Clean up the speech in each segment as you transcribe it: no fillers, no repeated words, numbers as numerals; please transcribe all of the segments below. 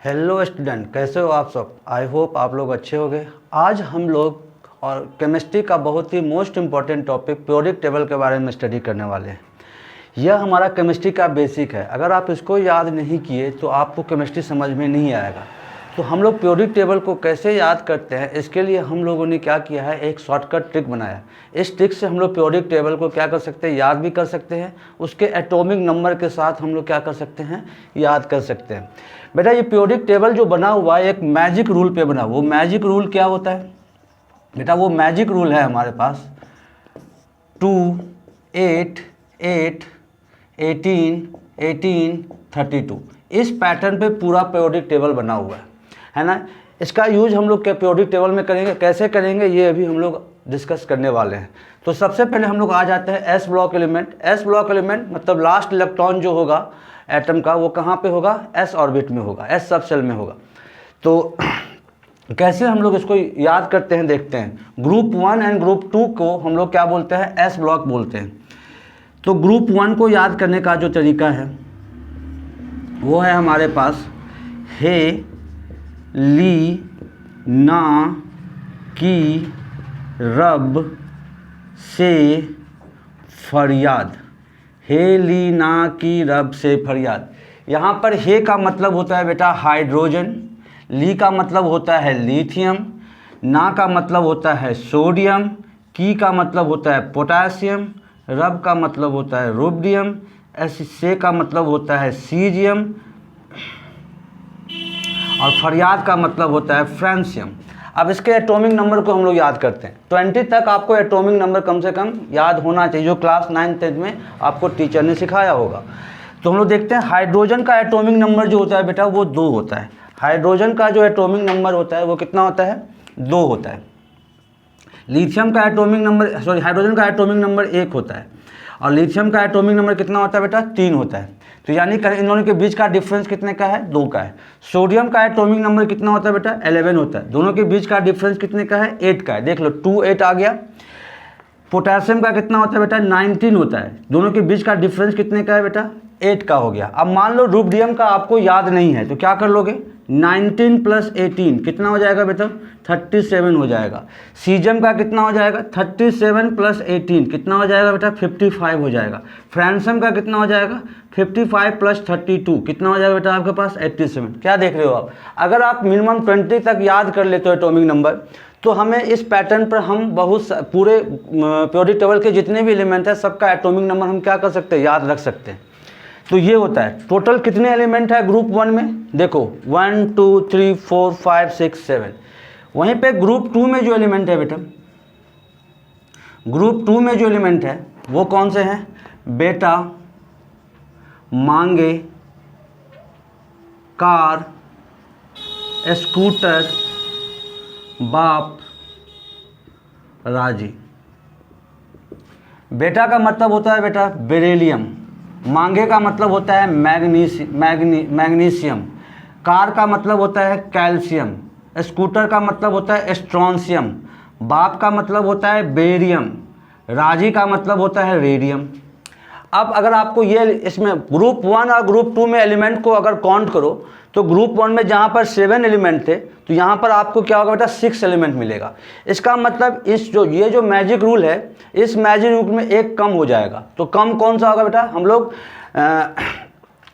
Hello student, कैसे हो आप सब। आई होप आप लोग अच्छे होंगे। आज हम लोग और केमिस्ट्री का बहुत ही most important topic periodic table के बारे में स्टडी करने वाले हैं। यह हमारा केमिस्ट्री का बेसिक है। अगर आप इसको याद नहीं किए तो आपको केमिस्ट्री समझ में नहीं आएगा। तो हम लोग पीरियोडिक टेबल को कैसे याद करते हैं, इसके लिए हम लोगों ने क्या किया है, एक शॉर्टकट ट्रिक बनाया। इस ट्रिक से हम लोग पीरियोडिक टेबल को क्या कर सकते हैं, याद भी कर सकते हैं। उसके एटॉमिक नंबर के साथ हम लोग क्या कर सकते हैं, याद कर सकते हैं। बेटा ये पीरियोडिक टेबल जो बना हुआ है एक मैजिक रूल पे बना। वो मैजिक रूल क्या होता है बेटा, वो मैजिक रूल है हमारे पास 2, 8, 8, 18, 18, 32। इस पैटर्न पे पूरा पीरियोडिक टेबल बना हुआ है ना। इसका यूज हम लोग क्या पीरियोडिक टेबल में करेंगे, कैसे करेंगे, ये अभी हम लोग डिस्कस करने वाले हैं। तो सबसे पहले हम लोग आ जाते हैं S block element. S block element मतलब लास्ट इलेक्ट्रॉन जो होगा एटम का, वो कहाँ पे होगा, एस ऑर्बिट में होगा, एस सब शेल में होगा। तो कैसे हम लोग इसको याद करते हैं देखते हैं। ग्रुप 1 एंड ग्रुप 2 को हम लोग क्या बोलते हैं, एस ब्लॉक बोलते हैं। तो ग्रुप 1 को याद करने का जो तरीका है वो है हमारे पास हे ली ना की रब से फरियाद। हे ली ना की रब से फरियाद। यहाँ पर हे का मतलब होता है बेटा हाइड्रोजन, ली का मतलब होता है लिथियम, ना का मतलब होता है सोडियम, की का मतलब होता है पोटासियम, रब का मतलब होता है रुबिडियम, से का मतलब होता है सीजियम और फरियाद का मतलब होता है फ्रांसियम। अब इसके एटॉमिक नंबर को हम लोग याद करते हैं। 20 तक आपको एटॉमिक नंबर कम से कम याद होना चाहिए, जो क्लास 9th में आपको टीचर ने सिखाया होगा। तो हम लोग देखते हैं हाइड्रोजन का एटॉमिक नंबर जो होता है बेटा वो 2 होता है। हाइड्रोजन का जो एटॉमिक नंबर होता है वो कितना होता है, 2 होता है। लिथियम का एटॉमिक नंबर हाइड्रोजन का एटॉमिक नंबर 1 होता है और लिथियम का एटॉमिक नंबर कितना होता है बेटा, 3 होता है। तो यानी इन दोनों के बीच का डिफरेंस कितने का है, 2 का है। सोडियम का एटॉमिक नंबर कितना होता है बेटा, 11 होता है। दोनों के बीच का डिफरेंस कितने का है, 8 का है। देख लो 2, 8 आ गया। पोटेशियम का कितना होता है बेटा, 19 होता है। दोनों के बीच का डिफरेंस कितने का है बेटा, 8 का हो गया। अब मान लो रुबिडियम का आपको याद नहीं है तो क्या कर लोगे, 19 + 18 कितना हो जाएगा बेटा, 37 हो जाएगा। सीजियम का कितना हो जाएगा, 37 + 18 कितना हो जाएगा बेटा, 55 हो जाएगा। फ्रांसियम का कितना हो जाएगा, 55 + 32 कितना हो जाएगा बेटा आपके पास, 87। क्या देख रहे हो आप, अगर आप मिनिमम 20 तक याद कर लेते हो एटॉमिक नंबर तो हमें इस पैटर्न पर हम बहुत पूरे पीरियोडिक टेबल के जितने भी एलिमेंट है सबका एटॉमिक नंबर हम क्या कर सकते हैं, याद रख सकते हैं। तो ये होता है। टोटल कितने एलिमेंट है ग्रुप 1 में, देखो 1 2 3 4 5 6 7। वहीं पे ग्रुप 2 में जो एलिमेंट है बेटा, ग्रुप 2 में जो एलिमेंट है वो कौन से हैं बेटा, मांगे, कार, स्कूटर, बाप, राजी। बेटा का मतलब होता है बेटा बेरिलियम, मांगे का मतलब होता है मैग्नीशियम, कार का मतलब होता है कैल्शियम, स्कूटर का मतलब होता है स्ट्रॉन्शियम, बाप का मतलब होता है बेरियम, राजी का मतलब होता है रेडियम। अब अगर आपको ये इसमें ग्रुप 1 और ग्रुप 2 में एलिमेंट को अगर काउंट करो तो ग्रुप 1 में जहाँ पर 7 एलिमेंट थे तो यहाँ पर आपको क्या होगा बेटा, 6 एलिमेंट मिलेगा। इसका मतलब ये जो मैजिक रूल है, इस मैजिक रूल में एक कम हो जाएगा। तो कम कौन सा होगा बेटा, हम लोग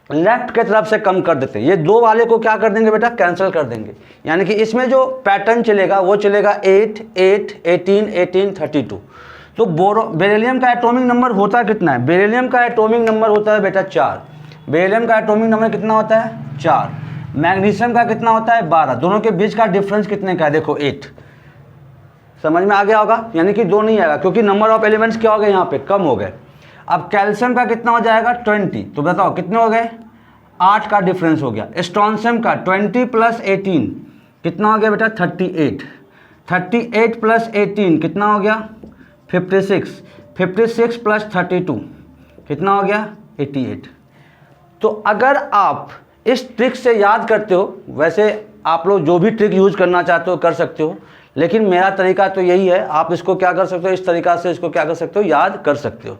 लेफ्ट के तरफ से कम कर देते हैं। ये 2 वाले को क्या कर देंगे बेटा, कैंसिल कर देंगे। यानी कि इसमें जो पैटर्न चलेगा वो चलेगा 8 8 18 18 32। तो बेरिलियम का एटॉमिक नंबर होता है कितना है, बेरिलियम का एटॉमिक नंबर होता है बेटा 4। बेरिलियम का एटॉमिक नंबर कितना होता है, 4। मैग्नीशियम का कितना होता है, 12। दोनों के बीच का डिफरेंस कितने का है, देखो 8। समझ में आ गया होगा, यानी कि 2 नहीं आएगा क्योंकि नंबर ऑफ एलिमेंट्स क्या हो गए, यहाँ पे कम हो गए। अब कैल्शियम का कितना हो जाएगा, 20। तो बताओ कितने हो गए, 8 का डिफरेंस हो गया। स्ट्रॉन्शियम का 20 + 18 कितना हो गया बेटा, 38। 38 + 18 कितना हो गया, 56। 56 + 32 कितना हो गया, 88। तो अगर आप इस ट्रिक से याद करते हो, वैसे आप लोग जो भी ट्रिक यूज करना चाहते हो कर सकते हो, लेकिन मेरा तरीका तो यही है। आप इसको क्या कर सकते हो, इस तरीका से इसको क्या कर सकते हो, याद कर सकते हो।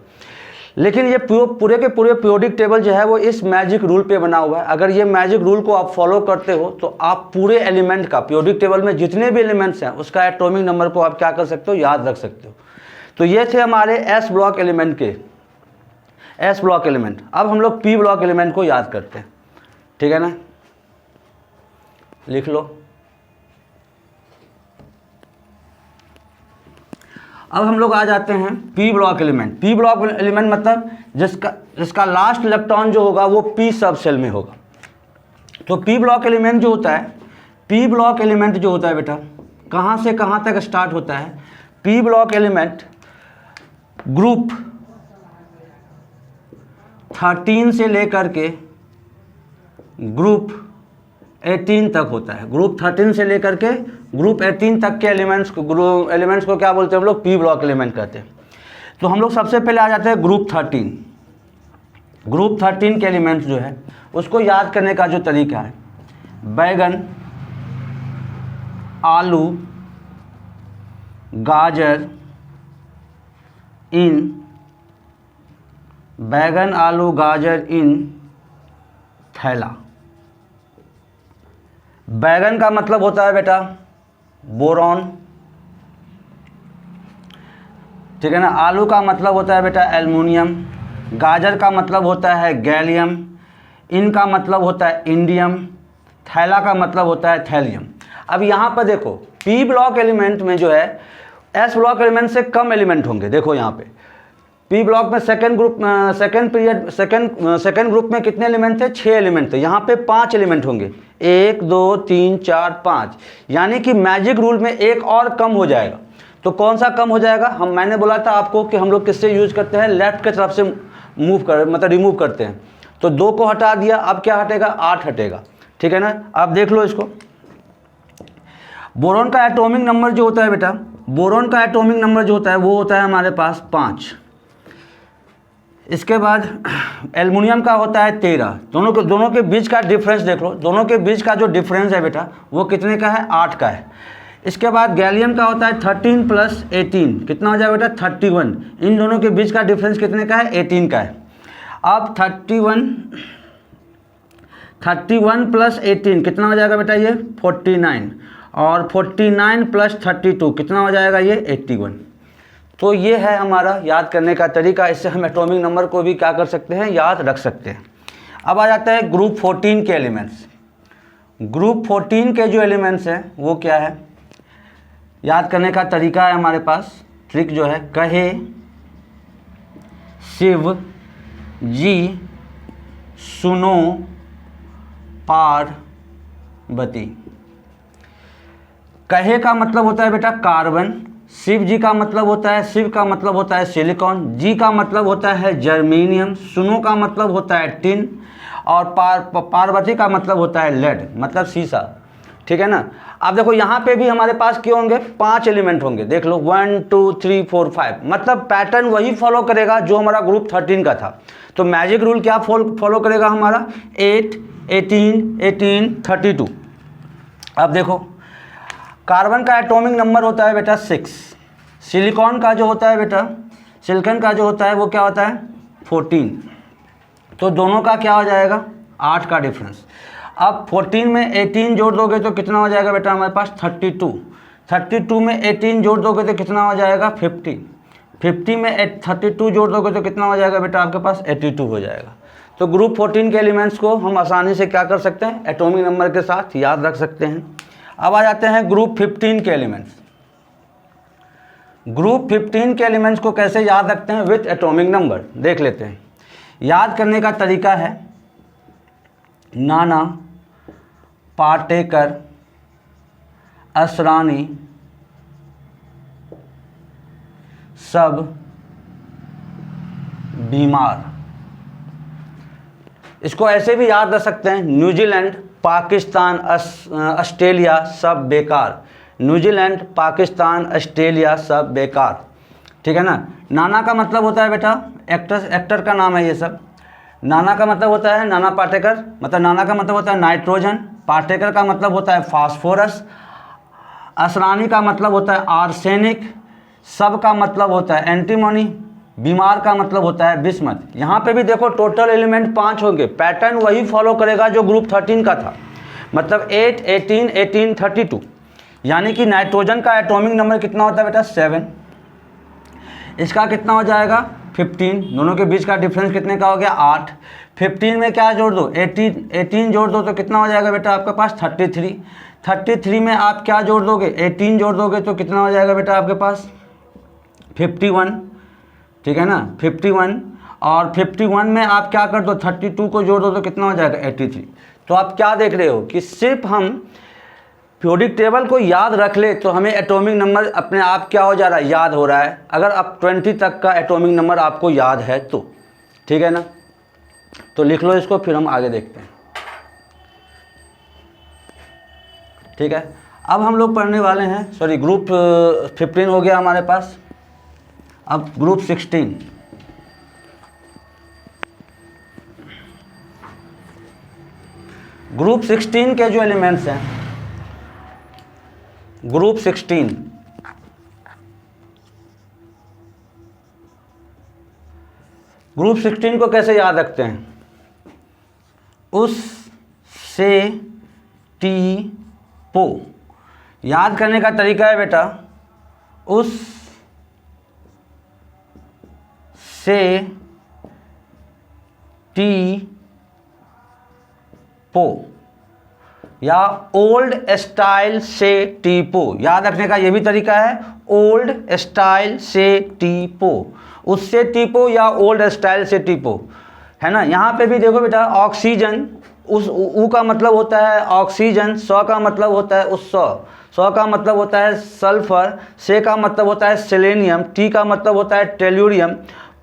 लेकिन ये पूरे के पूरे पीरियोडिक टेबल जो है वो इस मैजिक रूल पे बना हुआ है। अगर ये मैजिक रूल को आप फॉलो करते हो तो आप पूरे एलिमेंट का, पीरियोडिक टेबल में जितने भी एलिमेंट्स हैं उसका एटॉमिक नंबर को आप क्या कर सकते हो, याद रख सकते हो। तो ये थे हमारे एस ब्लॉक एलिमेंट के, एस ब्लॉक एलिमेंट। अब हम लोग पी ब्लॉक एलिमेंट को याद करते हैं, ठीक है ना, लिख लो। अब हम लोग आ जाते हैं P block element. P block element मतलब जिसका लास्ट इलेक्ट्रॉन जो होगा वो पी सब सेल में होगा। तो पी ब्लॉक एलिमेंट जो होता है, पी ब्लॉक एलिमेंट जो होता है बेटा, कहाँ से कहाँ तक स्टार्ट होता है? पी ब्लॉक एलिमेंट ग्रुप 13 से लेकर के ग्रुप 18 तक होता है। ग्रुप 13 से लेकर के ग्रुप 18 तक के एलिमेंट्स को क्या बोलते हैं हम लोग? पी ब्लॉक एलिमेंट कहते हैं। तो हम लोग सबसे पहले आ जाते हैं ग्रुप 13। ग्रुप 13 के एलिमेंट्स जो है उसको याद करने का जो तरीका है, बैगन, आलू, गाजर, इन, बैगन, आलू, गाजर, इन, थैला। बैगन का मतलब होता है बेटा बोरॉन, ठीक है ना। आलू का मतलब होता है बेटा एल्युमिनियम, गाजर का मतलब होता है गैलियम, इन का मतलब होता है इंडियम, थैला का मतलब होता है थैलियम। अब यहाँ पर देखो पी ब्लॉक एलिमेंट में जो है एस ब्लॉक एलिमेंट से कम एलिमेंट होंगे। देखो यहाँ पे पी ब्लॉक में सेकंड ग्रुप में कितने एलिमेंट थे? 6 एलिमेंट थे। यहाँ पे 5 एलिमेंट होंगे, 1 2 3 4 5, यानी कि मैजिक रूल में एक और कम हो जाएगा। तो कौन सा कम हो जाएगा? मैंने बोला था आपको कि हम लोग किससे यूज करते हैं, लेफ्ट के तरफ से रिमूव करते हैं। तो 2 को हटा दिया, अब क्या हटेगा? 8 हटेगा, ठीक है ना। अब देख लो इसको, बोरॉन का एटॉमिक नंबर जो होता है बेटा, बोरॉन का एटॉमिक नंबर जो होता है वो होता है हमारे पास 5। इसके बाद एल्युमिनियम का होता है 13। दोनों के बीच का डिफरेंस देख लो, दोनों के बीच का जो डिफरेंस है बेटा वो कितने का है? 8 का है। इसके बाद गैलियम का होता है 13 + 18, कितना हो जाएगा बेटा? 31। इन दोनों के बीच का डिफरेंस कितने का है? 18 का है। अब 31 + 18 कितना हो जाएगा बेटा? ये 49, और 49 + 32 कितना हो जाएगा? ये 81। तो ये है हमारा याद करने का तरीका। इससे हम एटॉमिक नंबर को भी क्या कर सकते हैं? याद रख सकते हैं। अब आ जाता है ग्रुप 14 के एलिमेंट्स। ग्रुप 14 के जो एलिमेंट्स हैं वो क्या है? याद करने का तरीका है हमारे पास, ट्रिक जो है, कहे, शिव, जी, सुनो, पार्वती। कहे का मतलब होता है बेटा कार्बन, शिव जी का मतलब होता है सिलिकॉन, जी का मतलब होता है जर्मेनियम, सुनो का मतलब होता है टिन, और पार्वती का मतलब होता है लेड, मतलब सीसा, ठीक है ना। अब देखो यहाँ पे भी हमारे पास क्या होंगे? 5 एलिमेंट होंगे। देख लो 1 2 3 4 5, मतलब पैटर्न वही फॉलो करेगा जो हमारा ग्रुप 13 का था। तो मैजिक रूल क्या फॉलो करेगा हमारा? 8 18 18 32। अब देखो कार्बन का एटॉमिक नंबर होता है बेटा 6, सिलिकॉन का जो होता है बेटा, सिलिकॉन का जो होता है वो क्या होता है? 14। तो दोनों का क्या हो जाएगा? 8 का डिफरेंस। अब 14 में 18 जोड़ दोगे तो कितना हो जाएगा बेटा हमारे पास? 32। 32 में 18 जोड़ दोगे तो कितना हो जाएगा? 50। 50 में 32 जोड़ दोगे तो कितना हो जाएगा बेटा आपके पास? 82 हो जाएगा। तो ग्रुप 14 के एलिमेंट्स को हम आसानी से क्या कर सकते हैं? एटॉमिक नंबर के साथ याद रख सकते हैं। अब आ जाते हैं ग्रुप 15 के एलिमेंट्स। ग्रुप 15 के एलिमेंट्स को कैसे याद रखते हैं? विथ एटॉमिक नंबर देख लेते हैं। याद करने का तरीका है नाना, पाटेकर, असरानी, सब, बीमार। इसको ऐसे भी याद रख सकते हैं, न्यूजीलैंड, पाकिस्तान, ऑस्ट्रेलिया, सब बेकार। न्यूजीलैंड, पाकिस्तान, ऑस्ट्रेलिया, सब बेकार, ठीक है ना। नाना का मतलब होता है बेटा एक्टर का नाम है ये सब। नाना का मतलब होता है नाना पाटेकर, मतलब नाना का मतलब होता है नाइट्रोजन, पाटेकर का मतलब होता है फास्फोरस, असरानी का मतलब होता है आर्सेनिक, सब का मतलब होता है एंटीमोनी, बीमार का मतलब होता है बिस्मथ। यहाँ पे भी देखो टोटल एलिमेंट 5 होंगे, पैटर्न वही फॉलो करेगा जो ग्रुप 13 का था, मतलब 8, 18, 18, 32। यानी कि नाइट्रोजन का एटॉमिक नंबर कितना होता है बेटा 7, इसका कितना हो जाएगा 15, दोनों के बीच का डिफरेंस कितने का हो गया 8। 15 में क्या जोड़ दो 18 जोड़ दो तो कितना हो जाएगा बेटा आपके पास 33। 33 में आप क्या जोड़ दोगे 18 जोड़ दोगे तो कितना हो जाएगा बेटा आपके पास 51, ठीक है ना 51। और 51 में आप क्या कर दो 32 को जोड़ दो तो कितना हो जाएगा 83। तो आप क्या देख रहे हो कि सिर्फ हम पीरियोडिक टेबल को याद रख ले तो हमें एटॉमिक नंबर अपने आप क्या हो जा रहा है याद हो रहा है, अगर आप 20 तक का एटॉमिक नंबर आपको याद है तो, ठीक है ना। तो लिख लो इसको, फिर हम आगे देखते हैं, ठीक है। अब हम लोग पढ़ने वाले हैं, सॉरी ग्रुप 15 हो गया हमारे पास, अब ग्रुप 16। ग्रुप 16 के जो एलिमेंट्स हैं, ग्रुप 16 ग्रुप 16 को कैसे याद रखते हैं, उस से टी पो। याद करने का तरीका है बेटा उस से टी पो या ओल्ड स्टाइल से टीपो। याद रखने का ये भी तरीका है, ओल्ड स्टाइल से टीपो, उससे टीपो या ओल्ड स्टाइल से टीपो, है ना। यहाँ पे भी देखो बेटा ऑक्सीजन, उस ऊ का मतलब होता है ऑक्सीजन, सौ का मतलब होता है उस सौ का मतलब होता है सल्फर, से का मतलब होता है सेलेनियम, टी का मतलब होता है टेल्यूरियम,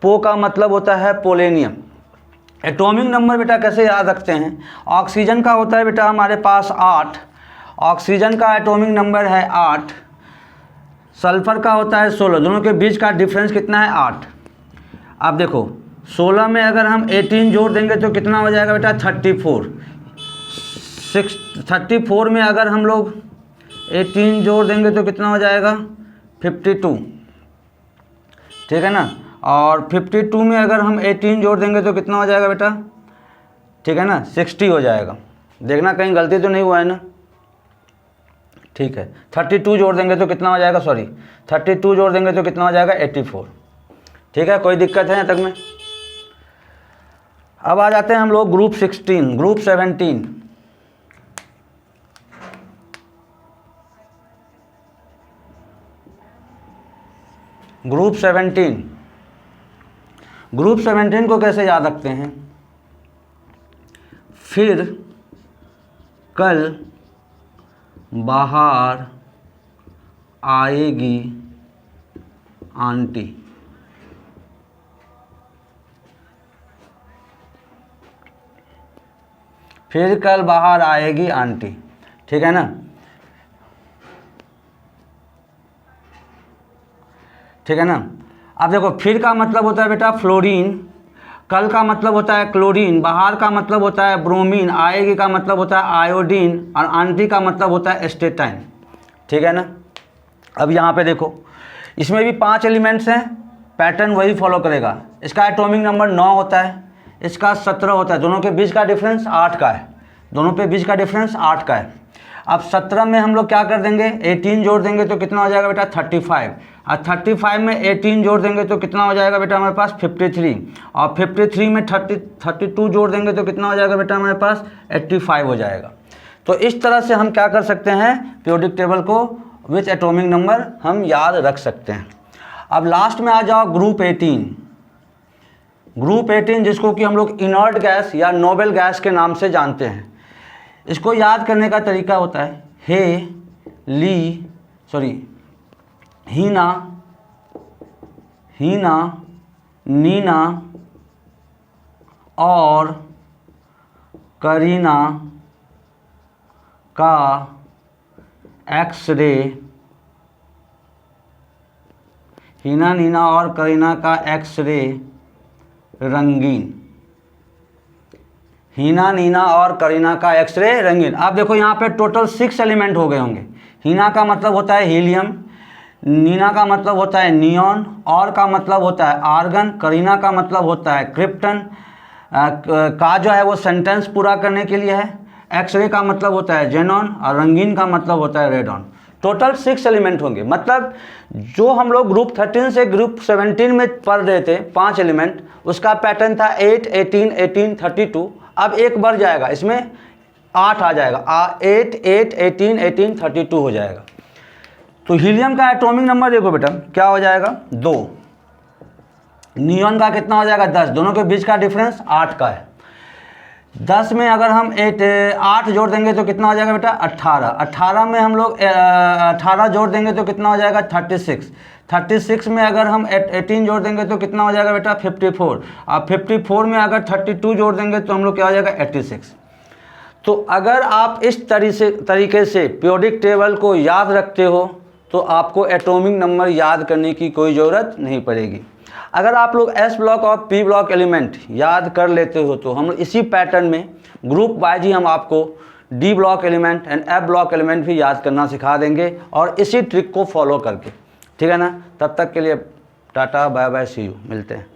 पो का मतलब होता है पोलेनियम। एटॉमिक नंबर बेटा कैसे याद रखते हैं, ऑक्सीजन का होता है बेटा हमारे पास 8, ऑक्सीजन का एटॉमिक नंबर है 8, सल्फर का होता है 16, दोनों के बीच का डिफरेंस कितना है 8। अब देखो 16 में अगर हम 18 जोड़ देंगे तो कितना हो जाएगा बेटा 34। 34 में अगर हम लोग 18 जोड़ देंगे तो कितना हो जाएगा 52, ठीक है ना। और 52 में अगर हम 18 जोड़ देंगे तो कितना हो जाएगा बेटा, ठीक है ना 60 हो जाएगा। देखना कहीं गलती तो नहीं हुआ है ना, ठीक है। 32 जोड़ देंगे तो कितना हो जाएगा, सॉरी 32 जोड़ देंगे तो कितना हो जाएगा 84, ठीक है। कोई दिक्कत है यहाँ तक में। अब आ जाते हैं हम लोग ग्रुप 16, ग्रुप 17। ग्रुप 17, ग्रुप 17 को कैसे याद रखते हैं, फिर कल बाहर आएगी आंटी। फिर कल बाहर आएगी आंटी, ठीक है ना। ठीक है ना। अब देखो फिर का मतलब होता है बेटा फ्लोरीन, कल का मतलब होता है क्लोरीन, बाहर का मतलब होता है ब्रोमीन, आएगी का मतलब होता है आयोडीन, और आंटी का मतलब होता है एस्टेटाइन, ठीक है ना। अब यहाँ पे देखो इसमें भी 5 एलिमेंट्स हैं, पैटर्न वही फॉलो करेगा। इसका एटॉमिक नंबर 9 होता है, इसका 17 होता है, दोनों के बीच का डिफरेंस 8 का है, दोनों पे बीच का डिफरेंस 8 का है। अब 17 में हम लोग क्या कर देंगे 18 जोड़ देंगे तो कितना हो जाएगा बेटा 35, और 35 में 18 जोड़ देंगे तो कितना हो जाएगा बेटा हमारे पास 53, और 53 में 32 जोड़ देंगे तो कितना हो जाएगा बेटा हमारे पास 85 हो जाएगा। तो इस तरह से हम क्या कर सकते हैं पीरियोडिक टेबल को विथ एटॉमिक नंबर हम याद रख सकते हैं। अब लास्ट में आ जाओ ग्रुप 18। ग्रुप 18 जिसको कि हम लोग इनर्ट गैस या नोबेल गैस के नाम से जानते हैं। इसको याद करने का तरीका होता है हीना, नीना और करीना का एक्सरे, हीना, नीना और करीना का एक्सरे रंगीन, हीना, नीना और करीना का एक्सरे रंगीन। आप देखो यहाँ पे टोटल 6 एलिमेंट हो गए होंगे। हीना का मतलब होता है हीलियम, नीना का मतलब होता है नियॉन, और का मतलब होता है आर्गन, करीना का मतलब होता है क्रिप्टन, का जो है वो सेंटेंस पूरा करने के लिए है, एक्सरे का मतलब होता है जेनॉन, और रंगीन का मतलब होता है रेडॉन। टोटल 6 एलिमेंट होंगे। मतलब जो हम लोग ग्रुप 13 से ग्रुप 17 में पढ़ रहे थे 5 एलिमेंट, उसका पैटर्न था 8, 18, 18, 32। अब एक बढ़ जाएगा, इसमें 8 आ जाएगा, 8, 8, 18, 18, 32 हो जाएगा। तो हीलियम का एटॉमिक नंबर देखो बेटा क्या हो जाएगा, 2। नियॉन का कितना हो जाएगा, 10। दोनों के बीच का डिफरेंस 8 का है। 10 में अगर हम 8 जोड़ देंगे तो कितना हो जाएगा बेटा, 18। 18 में हम लोग 18 जोड़ देंगे तो कितना हो जाएगा, 36। 36 में अगर हम 18 जोड़ देंगे तो कितना हो जाएगा बेटा, 54। अब 54 में अगर 32 जोड़ देंगे तो हम लोग क्या हो जाएगा, 86। तो अगर आप इस तरीके से पीरियोडिक टेबल को याद रखते हो तो आपको एटॉमिक नंबर याद करने की कोई ज़रूरत नहीं पड़ेगी। अगर आप लोग एस ब्लॉक और पी ब्लॉक एलिमेंट याद कर लेते हो तो हम इसी पैटर्न में ग्रुप वाइज ही हम आपको D block element and F block element भी याद करना सिखा देंगे, और इसी ट्रिक को फॉलो करके। ठीक है ना, तब तक के लिए tata bye bye, see you, मिलते हैं।